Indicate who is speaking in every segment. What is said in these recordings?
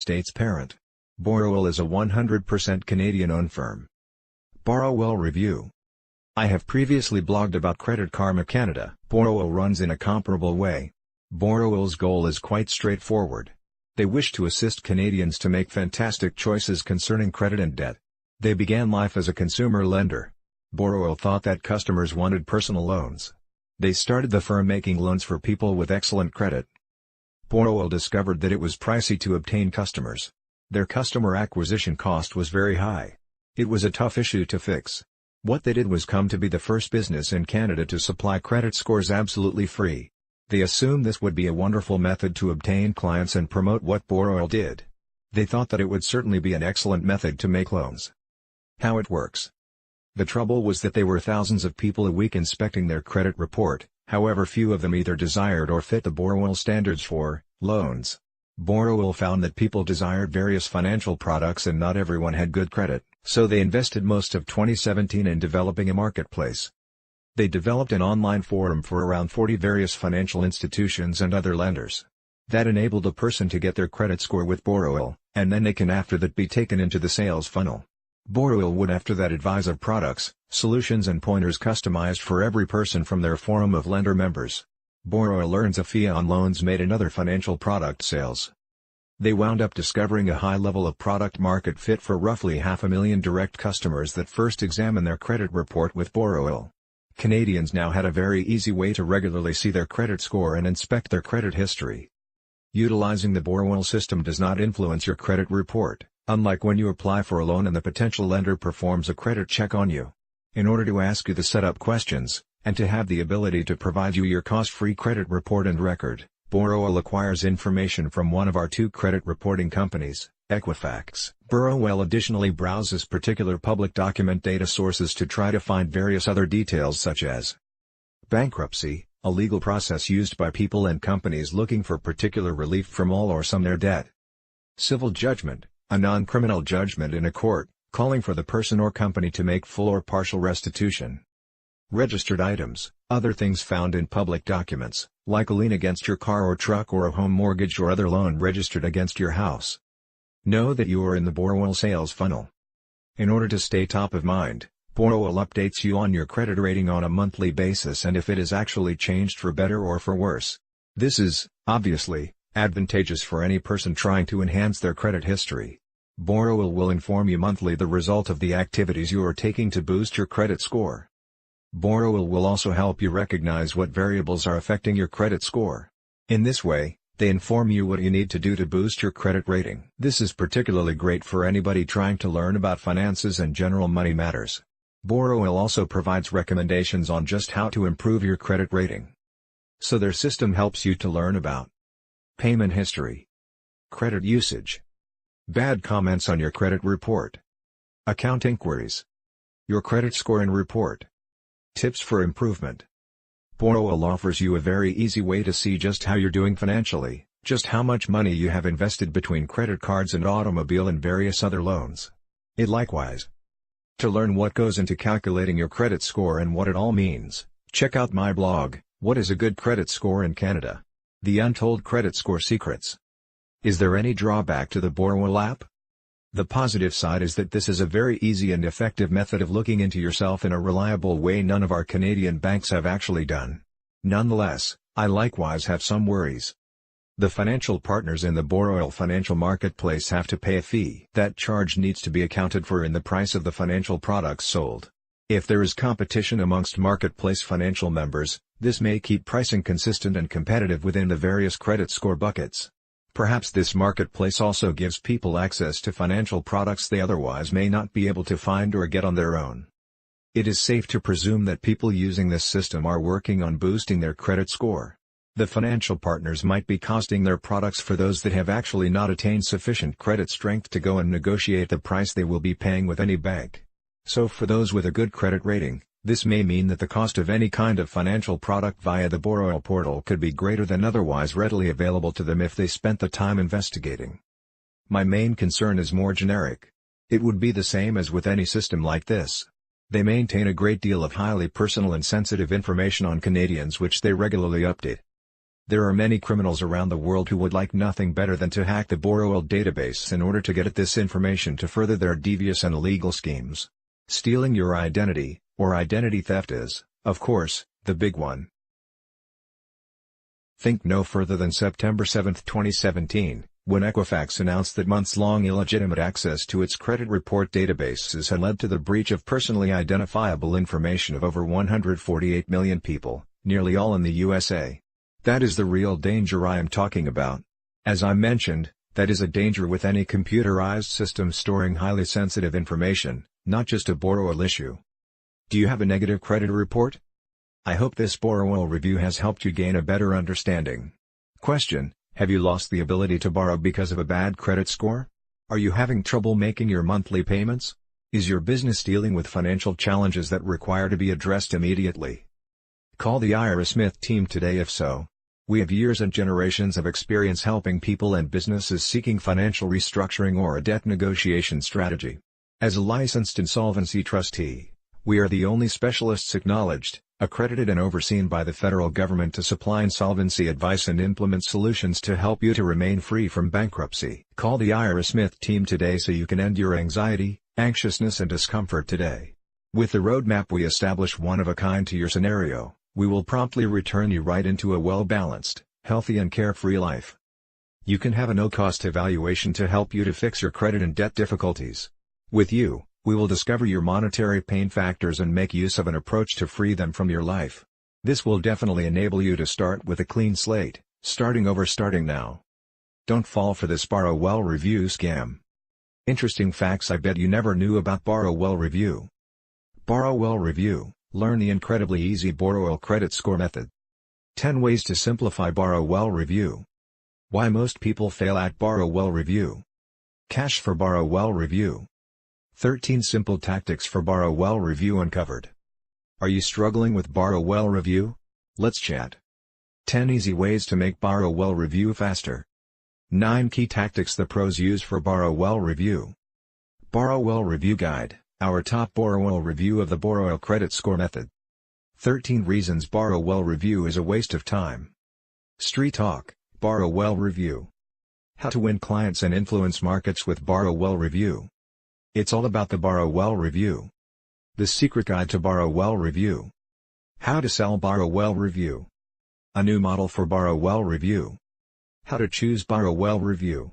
Speaker 1: States parent. Borrowell is a 100% Canadian-owned firm. Borrowell Review. I have previously blogged about Credit Karma Canada. Borrowell runs in a comparable way. Borrowell's goal is quite straightforward. They wish to assist Canadians to make fantastic choices concerning credit and debt. They began life as a consumer lender. Borrowell thought that customers wanted personal loans. They started the firm making loans for people with excellent credit. Borrowell discovered that it was pricey to obtain customers. Their customer acquisition cost was very high. It was a tough issue to fix. What they did was come to be the first business in Canada to supply credit scores absolutely free. They assumed this would be a wonderful method to obtain clients and promote what Borrowell did. They thought that it would certainly be an excellent method to make loans. How it works. The trouble was that there were thousands of people a week inspecting their credit report, however few of them either desired or fit the Borrowell standards for loans. Borrowell found that people desired various financial products and not everyone had good credit, so they invested most of 2017 in developing a marketplace. They developed an online forum for around 40 various financial institutions and other lenders. That enabled a person to get their credit score with Borrowell, and then they can after that be taken into the sales funnel. Borrowell would after that advise of products, solutions and pointers customized for every person from their forum of lender members. Borrowell earns a fee on loans made in other financial product sales. They wound up discovering a high level of product market fit for roughly 500,000 direct customers that first examined their credit report with Borrowell. Canadians now had a very easy way to regularly see their credit score and inspect their credit history. Utilizing the Borrowell system does not influence your credit report, unlike when you apply for a loan and the potential lender performs a credit check on you. In order to ask you the setup questions, and to have the ability to provide you your cost-free credit report and record, Borrowell acquires information from one of our two credit reporting companies, Equifax. Borrowell additionally browses particular public document data sources to try to find various other details such as bankruptcy, a legal process used by people and companies looking for particular relief from all or some their debt. Civil judgment, a non-criminal judgment in a court, calling for the person or company to make full or partial restitution. Registered items, other things found in public documents, like a lien against your car or truck or a home mortgage or other loan registered against your house. Know that you are in the Borrowell sales funnel. In order to stay top of mind, Borrowell updates you on your credit rating on a monthly basis and if it is actually changed for better or for worse. This is, obviously, advantageous for any person trying to enhance their credit history. Borrowell will inform you monthly the result of the activities you are taking to boost your credit score. Borrowell will also help you recognize what variables are affecting your credit score. In this way, they inform you what you need to do to boost your credit rating. This is particularly great for anybody trying to learn about finances and general money matters. Borrowell also provides recommendations on just how to improve your credit rating. So their system helps you to learn about payment history, credit usage, bad comments on your credit report, account inquiries, your credit score and report, tips for improvement. Borrowell offers you a very easy way to see just how you're doing financially, just how much money you have invested between credit cards and automobile and various other loans. It likewise. To learn what goes into calculating your credit score and what it all means, check out my blog, What is a Good Credit Score in Canada? The Untold Credit Score Secrets. Is there any drawback to the Borrowell app? The positive side is that this is a very easy and effective method of looking into yourself in a reliable way none of our Canadian banks have actually done. Nonetheless, I likewise have some worries. The financial partners in the Borrowell financial marketplace have to pay a fee. That charge needs to be accounted for in the price of the financial products sold. If there is competition amongst marketplace financial members, this may keep pricing consistent and competitive within the various credit score buckets. Perhaps this marketplace also gives people access to financial products they otherwise may not be able to find or get on their own. It is safe to presume that people using this system are working on boosting their credit score. The financial partners might be costing their products for those that have actually not attained sufficient credit strength to go and negotiate the price they will be paying with any bank. So for those with a good credit rating, this may mean that the cost of any kind of financial product via the Borrowell portal could be greater than otherwise readily available to them if they spent the time investigating. My main concern is more generic. It would be the same as with any system like this. They maintain a great deal of highly personal and sensitive information on Canadians which they regularly update. There are many criminals around the world who would like nothing better than to hack the Borrowell database in order to get at this information to further their devious and illegal schemes. Stealing your identity, or identity theft is, of course, the big one. Think no further than September 7, 2017, when Equifax announced that months-long illegitimate access to its credit report databases had led to the breach of personally identifiable information of over 148 million people, nearly all in the USA. That is the real danger I am talking about. As I mentioned, that is a danger with any computerized system storing highly sensitive information, not just a Borrowell issue. Do you have a negative credit report? I hope this Borrowell review has helped you gain a better understanding. Question: have you lost the ability to borrow because of a bad credit score? Are you having trouble making your monthly payments? Is your business dealing with financial challenges that require to be addressed immediately? Call the Ira Smith team today if so. We have years and generations of experience helping people and businesses seeking financial restructuring or a debt negotiation strategy. As a licensed insolvency trustee, we are the only specialists acknowledged, accredited and overseen by the federal government to supply insolvency advice and implement solutions to help you to remain free from bankruptcy. Call the Ira Smith team today so you can end your anxiety, anxiousness and discomfort today. With the roadmap we establish one of a kind to your scenario, we will promptly return you right into a well-balanced, healthy and carefree life. You can have a no-cost evaluation to help you to fix your credit and debt difficulties. With you, we will discover your monetary pain factors and make use of an approach to free them from your life. This will definitely enable you to start with a clean slate, starting now. Don't fall for this Borrowell review scam. Interesting facts I bet you never knew about Borrowell review. Borrowell review. Learn the incredibly easy Borrowell credit score method. 10 ways to simplify Borrowell review. Why most people fail at Borrowell review. Cash for Borrowell review. 13 simple tactics for Borrowell review uncovered. Are you struggling with Borrowell review? Let's chat. 10 easy ways to make Borrowell review faster. 9 key tactics the pros use for Borrowell review. Borrowell review guide. Our top Borrowell review of the Borrowell credit score method. 13 reasons Borrowell review is a waste of time. Street Talk, Borrowell review. How to win clients and influence markets with Borrowell review. It's all about the Borrowell review. The secret guide to Borrowell review. How to sell Borrowell review. A new model for Borrowell review. How to choose Borrowell review.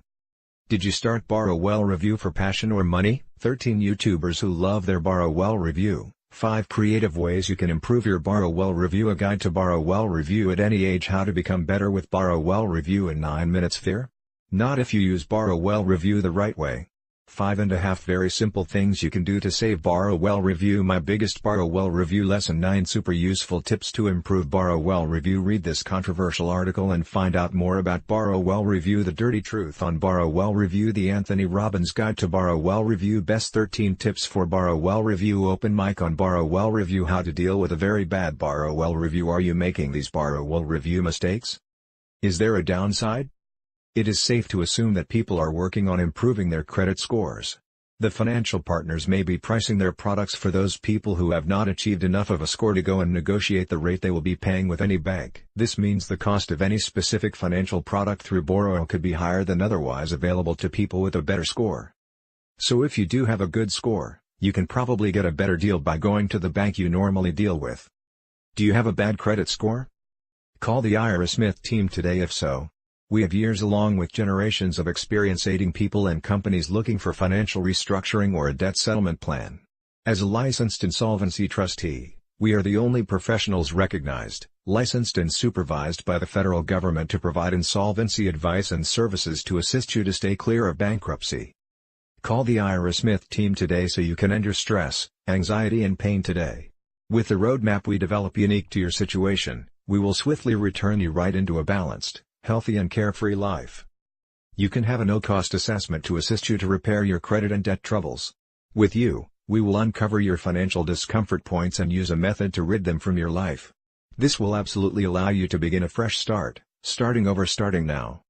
Speaker 1: Did you start Borrowell review for passion or money? 13 YouTubers who love their Borrowell review. 5 creative ways you can improve your Borrowell review. A guide to Borrowell review at any age. How to become better with Borrowell review in 9 minutes. Fear? Not if you use Borrowell review the right way. 5.5 very simple things you can do to save Borrowell review. My biggest Borrowell review lesson. 9 super useful tips to improve Borrowell review. Read this controversial article and find out more about Borrowell review. The dirty truth on Borrowell review. The Anthony Robbins Guide to Borrowell review. Best 13 tips for Borrowell review. Open mic on Borrowell review. How to deal with a very bad Borrowell review. Are you making these Borrowell review mistakes? Is there a downside? It is safe to assume that people are working on improving their credit scores. The financial partners may be pricing their products for those people who have not achieved enough of a score to go and negotiate the rate they will be paying with any bank. This means the cost of any specific financial product through Borrowell could be higher than otherwise available to people with a better score. So if you do have a good score, you can probably get a better deal by going to the bank you normally deal with. Do you have a bad credit score? Call the Ira Smith team today if so. We have years along with generations of experience aiding people and companies looking for financial restructuring or a debt settlement plan. As a licensed insolvency trustee, we are the only professionals recognized, licensed and supervised by the federal government to provide insolvency advice and services to assist you to stay clear of bankruptcy. Call the Ira Smith team today so you can end your stress, anxiety and pain today. With the roadmap we develop unique to your situation, we will swiftly return you right into a balanced, healthy and carefree life. You can have a no-cost assessment to assist you to repair your credit and debt troubles. With you, we will uncover your financial discomfort points and use a method to rid them from your life. This will absolutely allow you to begin a fresh start, starting now.